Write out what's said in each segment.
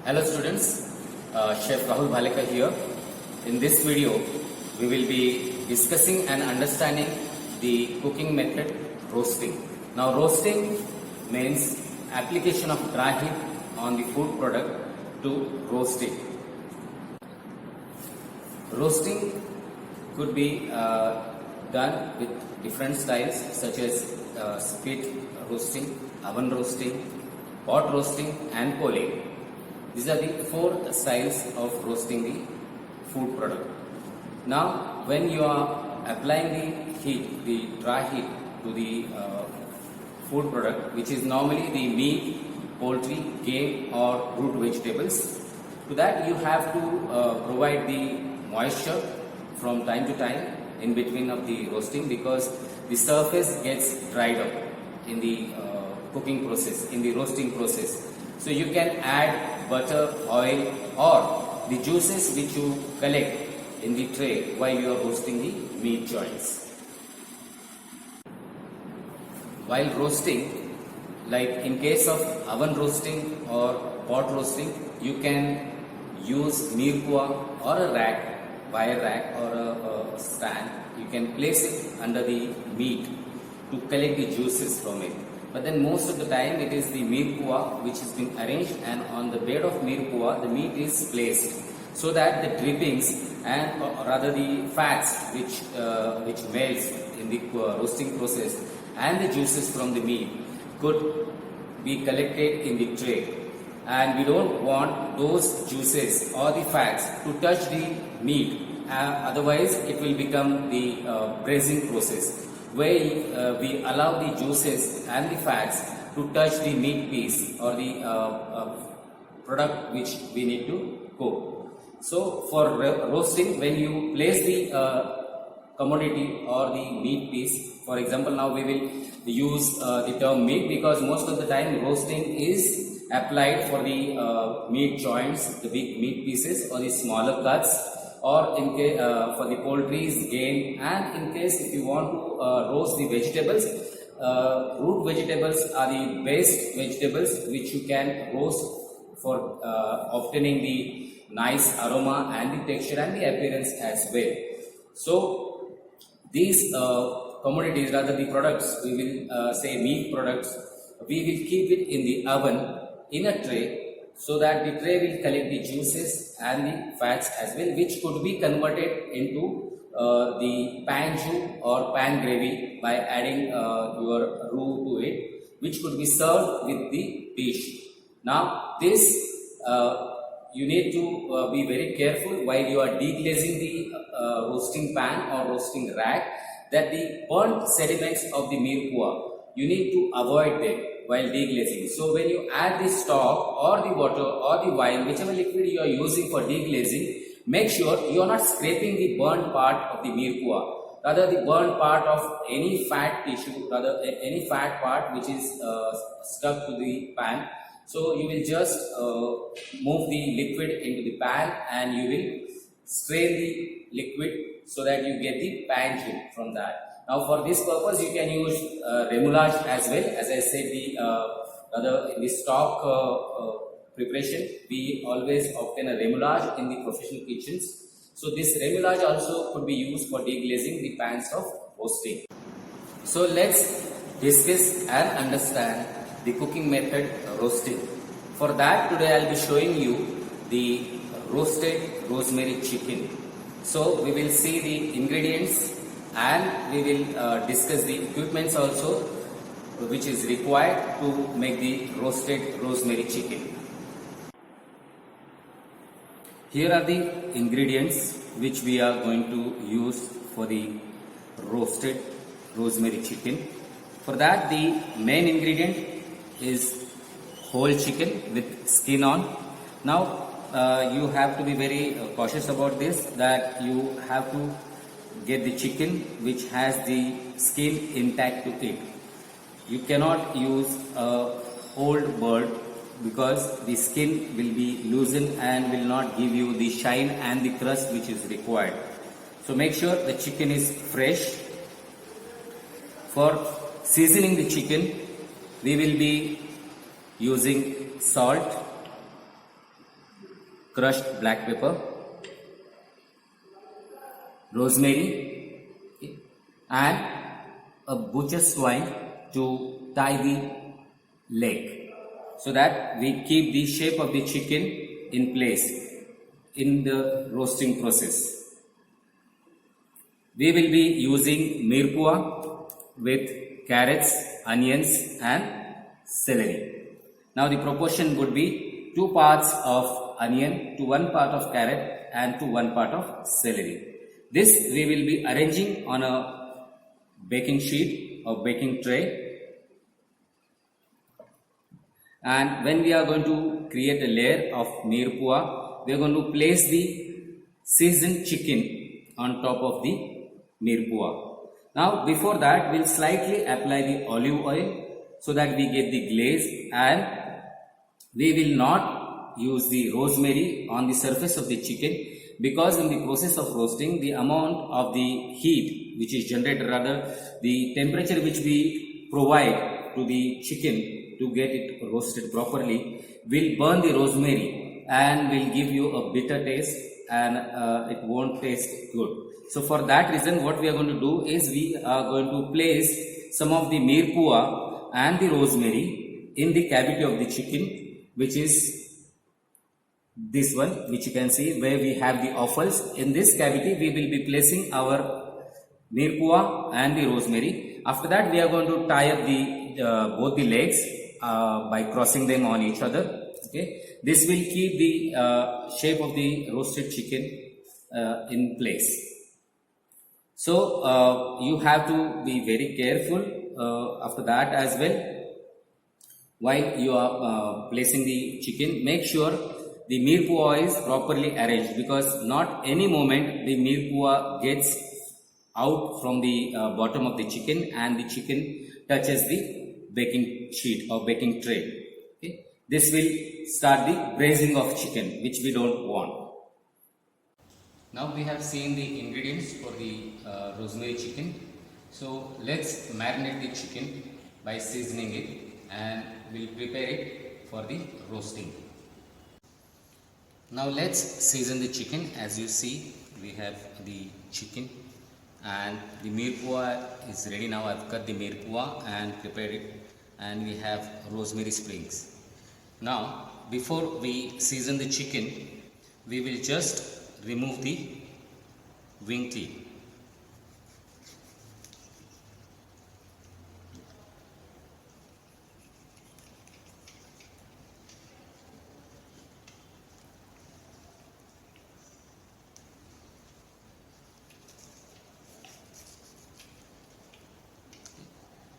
Hello students, Chef Rahul Bhalekar here. In this video, we will be discussing and understanding the cooking method roasting. Now roasting means application of dry heat on the food product to roast it. Roasting could be done with different styles such as spit roasting, oven roasting, pot roasting and polling. These are the four styles of roasting the food product. Now, when you are applying the heat, the dry heat to the food product, which is normally the meat, poultry, game or root vegetables, to that you have to provide the moisture from time to time in between of the roasting, because the surface gets dried up in the cooking process, in the roasting process. So you can add butter, oil or the juices which you collect in the tray while you are roasting the meat joints. While roasting, like in case of oven roasting or pot roasting, you can use mirpua or a rack, wire rack or a stand. You can place it under the meat to collect the juices from it. But then most of the time it is the mirpua which has been arranged, and on the bed of mirpua the meat is placed, so that the drippings and or rather the fats which melts in the roasting process and the juices from the meat could be collected in the tray. And we don't want those juices or the fats to touch the meat, otherwise it will become the braising process, where we allow the juices and the fats to touch the meat piece or the product which we need to cook. So for roasting, when you place the commodity or the meat piece, for example, now we will use the term meat because most of the time roasting is applied for the meat joints, the big meat pieces or the smaller cuts, or in case for the poultry's game, and in case if you want to roast the vegetables, root vegetables are the best vegetables which you can roast for obtaining the nice aroma and the texture and the appearance as well. So these commodities, rather the products, we will say meat products, we will keep it in the oven in a tray, so that the tray will collect the juices and the fats as well, which could be converted into the pan jus or pan gravy by adding your roux to it, which could be served with the dish. Now this you need to be very careful while you are deglazing the roasting pan or roasting rack, that the burnt sediments of the mirpua, you need to avoid them while deglazing. So when you add the stock or the water or the wine, whichever liquid you are using for deglazing, make sure you are not scraping the burnt part of the mirpua, rather the burnt part of any fat tissue, rather any fat part which is stuck to the pan. So you will just move the liquid into the pan and you will strain the liquid so that you get the pan jus from that. Now for this purpose you can use remoulade as well. As I said, in the stock preparation we always obtain a remoulade in the professional kitchens. So this remoulade also could be used for deglazing the pans of roasting. So let's discuss and understand the cooking method roasting. For that, today I will be showing you the roasted rosemary chicken. So we will see the ingredients and we will discuss the equipments also which is required to make the roasted rosemary chicken. Here are the ingredients which we are going to use for the roasted rosemary chicken. For that, the main ingredient is whole chicken with skin on. Now you have to be very cautious about this, that you have to get the chicken which has the skin intact to it. You cannot use a old bird because the skin will be loosened and will not give you the shine and the crust which is required. So make sure the chicken is fresh. For seasoning the chicken, we will be using salt, crushed black pepper, rosemary, okay, and a butcher's swine to tie the leg, so that we keep the shape of the chicken in place in the roasting process. We will be using mirpua with carrots, onions and celery. Now the proportion would be 2 parts of onion to 1 part of carrot and to 1 part of celery. This we will be arranging on a baking sheet or baking tray, and when we are going to create a layer of mirpua, we are going to place the seasoned chicken on top of the mirpua. Now before that, we'll slightly apply the olive oil so that we get the glaze, and we will not use the rosemary on the surface of the chicken, because in the process of roasting, the amount of the heat which is generated, rather the temperature which we provide to the chicken to get it roasted properly, will burn the rosemary and will give you a bitter taste, and it won't taste good. So for that reason, what we are going to do is we are going to place some of the mirpua and the rosemary in the cavity of the chicken, which is this one, which you can see where we have the offals. In this cavity, we will be placing our mirpua and the rosemary. After that, we are going to tie up the both the legs by crossing them on each other. Okay, this will keep the shape of the roasted chicken in place. So you have to be very careful after that as well. While you are placing the chicken, make sure the mirpua is properly arranged, because not any moment the mirpua gets out from the bottom of the chicken and the chicken touches the baking sheet or baking tray. Okay? This will start the braising of chicken, which we don't want. Now we have seen the ingredients for the rosemary chicken. So let's marinate the chicken by seasoning it, and we'll prepare it for the roasting. Now let's season the chicken. As you see, we have the chicken and the mirpua is ready now. I've cut the mirpua and prepared it, and we have rosemary sprigs. Now before we season the chicken, we will just remove the wing teeth.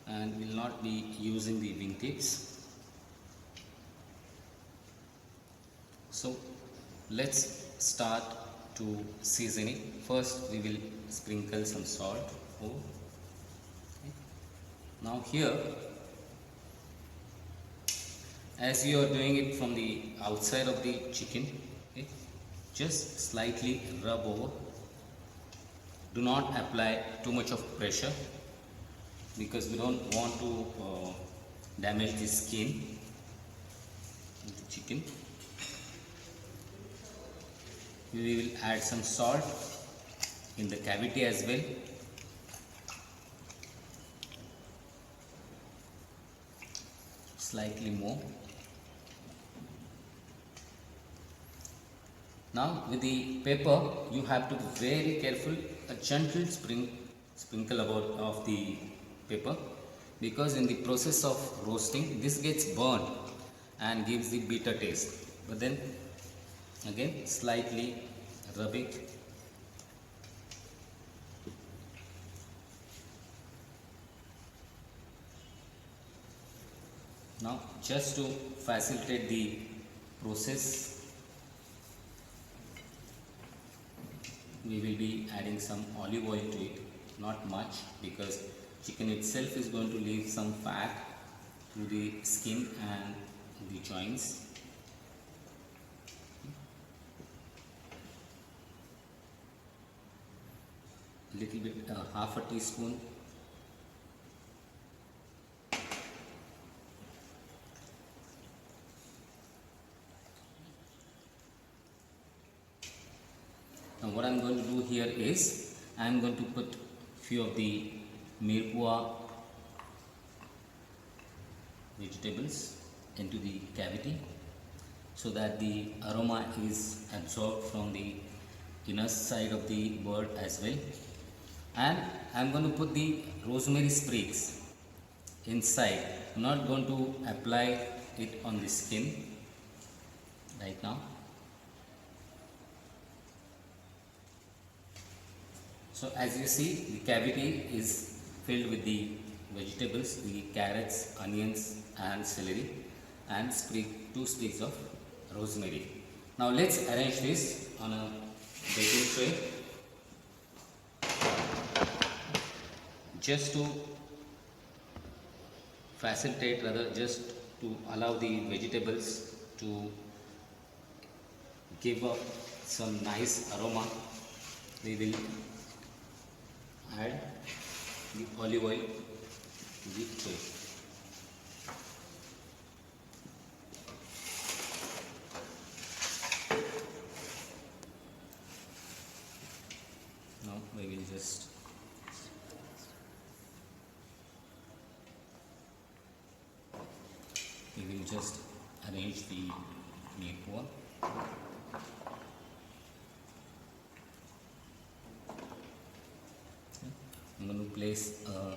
And will not be using the wing tips. So let's start to season it. First we will sprinkle some salt. Okay. Now here, as you are doing it from the outside of the chicken, okay, just slightly rub over. Do not apply too much of pressure, because we don't want to damage the skin of the chicken. We will add some salt in the cavity as well. Slightly more. Now with the pepper, you have to be very careful. A gentle sprinkle of the pepper, because in the process of roasting, this gets burnt and gives the bitter taste. But then again, slightly rub it. Now just to facilitate the process, we will be adding some olive oil to it. Not much, because chicken itself is going to leave some fat through the skin and the joints. Little bit, half a teaspoon. Now what I'm going to do here is I'm going to put few of the Mirepoix vegetables into the cavity so that the aroma is absorbed from the inner side of the bird as well. And I'm going to put the rosemary sprigs inside. I'm not going to apply it on the skin right now. So as you see, the cavity is filled with the vegetables, the carrots, onions and celery, and two sprigs of rosemary. Now let's arrange this on a baking tray. Just to facilitate, rather just to allow the vegetables to give up some nice aroma, we will add the olive oil to the tray. Now we will just arrange the Mirepoix. I'm going to place a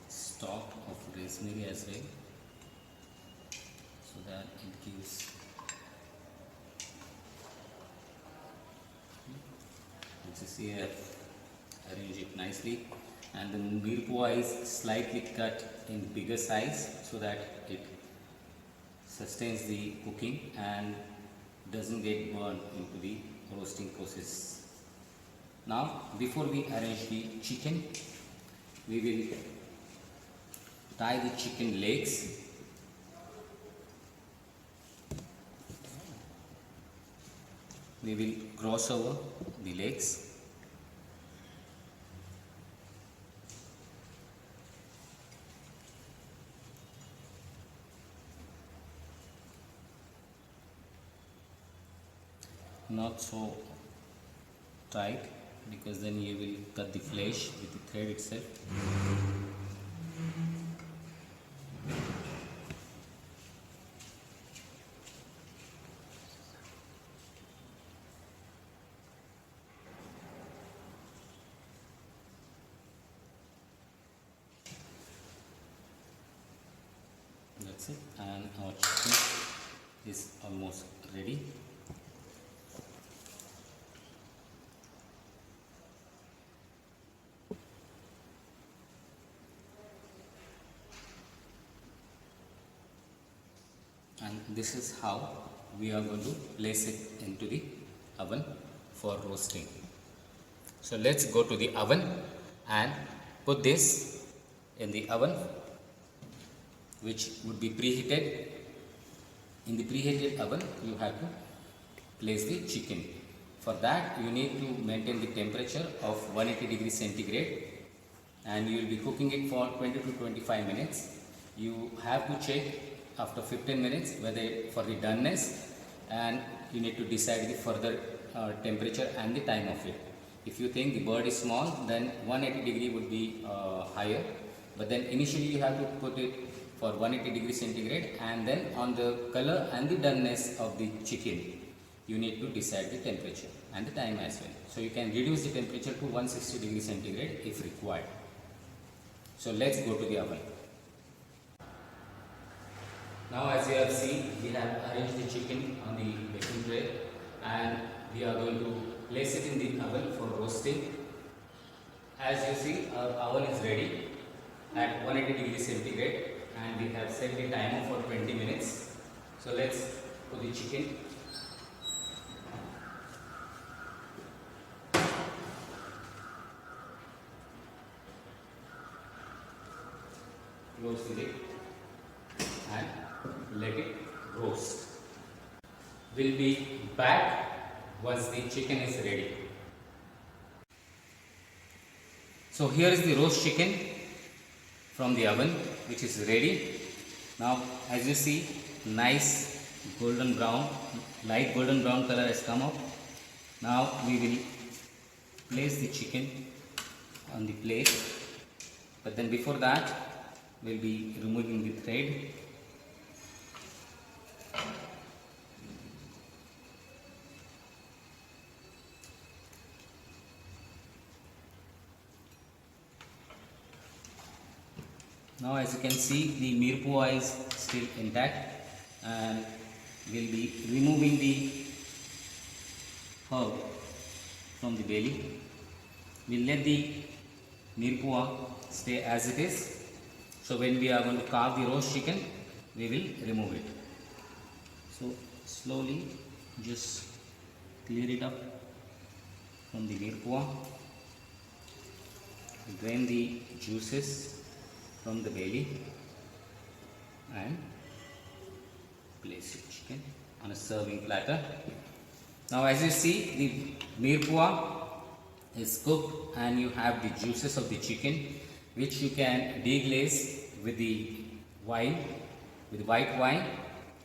stalk of rosemary as well, so that it gives, let's see, I have arranged it nicely, and the Mirepoix is slightly cut in bigger size so that it sustains the cooking and doesn't get burned into the roasting process. Now before we arrange the chicken, we will tie the chicken legs. We will cross over the legs. Not so tight, because then you will cut the flesh with the thread itself. That's it, and our chicken is almost ready. And this is how we are going to place it into the oven for roasting. So let's go to the oven and put this in the oven, which would be preheated. In the preheated oven, you have to place the chicken. For that, you need to maintain the temperature of 180 degrees centigrade, and you will be cooking it for 20 to 25 minutes. You have to check after 15 minutes whether for the doneness, and you need to decide the further temperature and the time of it. If you think the bird is small, then 180 degree would be higher, but then initially you have to put it for 180 degrees centigrade, and then on the color and the doneness of the chicken you need to decide the temperature and the time as well. So you can reduce the temperature to 160 degrees centigrade if required. So let's go to the oven. Now as you have seen, we have arranged the chicken on the baking tray, and we are going to place it in the oven for roasting. As you see, our oven is ready at 180 degrees centigrade, and we have set the timer for 20 minutes. So let's put the chicken. Close the lid and let it roast. We'll be back once the chicken is ready. So here is the roast chicken from the oven, which is ready. Now as you see, nice golden brown, light golden brown color has come up, Now we will place the chicken on the plate, but then before that we'll be removing the thread. Now as you can see, the mirpua is still intact, and we'll be removing the herb from the belly. We'll let the mirpua stay as it is. So when we are going to carve the roast chicken, we will remove it. So slowly just clear it up from the mirpua. Drain the juices from the belly and place your chicken on a serving platter. Now as you see, the mirpua is cooked and you have the juices of the chicken, which you can deglaze with the wine, with white wine,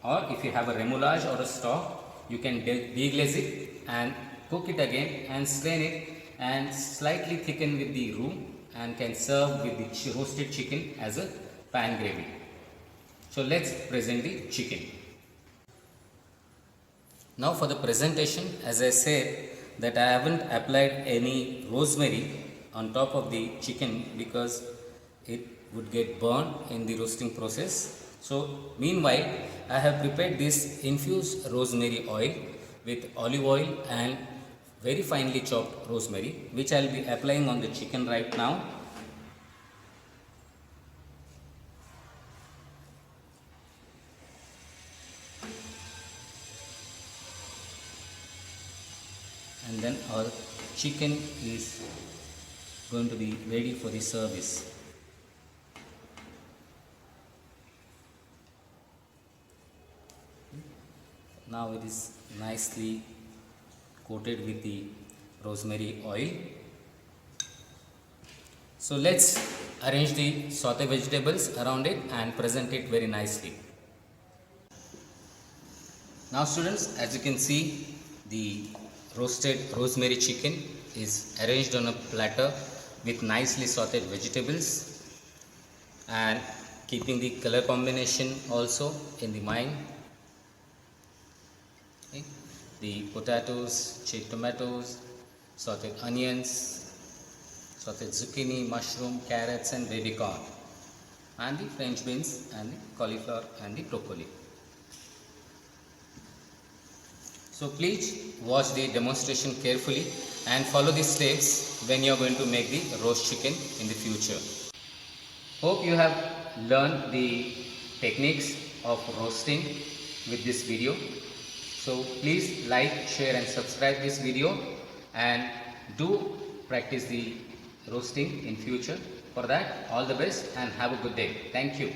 or if you have a remoulade or a stock, you can deglaze it and cook it again and strain it and slightly thicken with the roux, and can serve with the roasted chicken as a pan gravy. So let's present the chicken. Now for the presentation, as I said that I haven't applied any rosemary on top of the chicken because it would get burned in the roasting process. So meanwhile, I have prepared this infused rosemary oil with olive oil and very finely chopped rosemary, which I will be applying on the chicken right now. And then our chicken is going to be ready for the service. Now it is nicely coated with the rosemary oil. So let's arrange the sauté vegetables around it and present it very nicely. Now students, as you can see, the roasted rosemary chicken is arranged on a platter with nicely sautéed vegetables, and keeping the color combination also in the mind. Okay. The potatoes, cherry tomatoes, sautéed onions, sautéed zucchini, mushroom, carrots and baby corn, and the French beans and the cauliflower and the broccoli. So please watch the demonstration carefully and follow the steps when you are going to make the roast chicken in the future. Hope you have learned the techniques of roasting with this video. So please like, share and subscribe this video, and do practice the roasting in future. For that, all the best and have a good day. Thank you.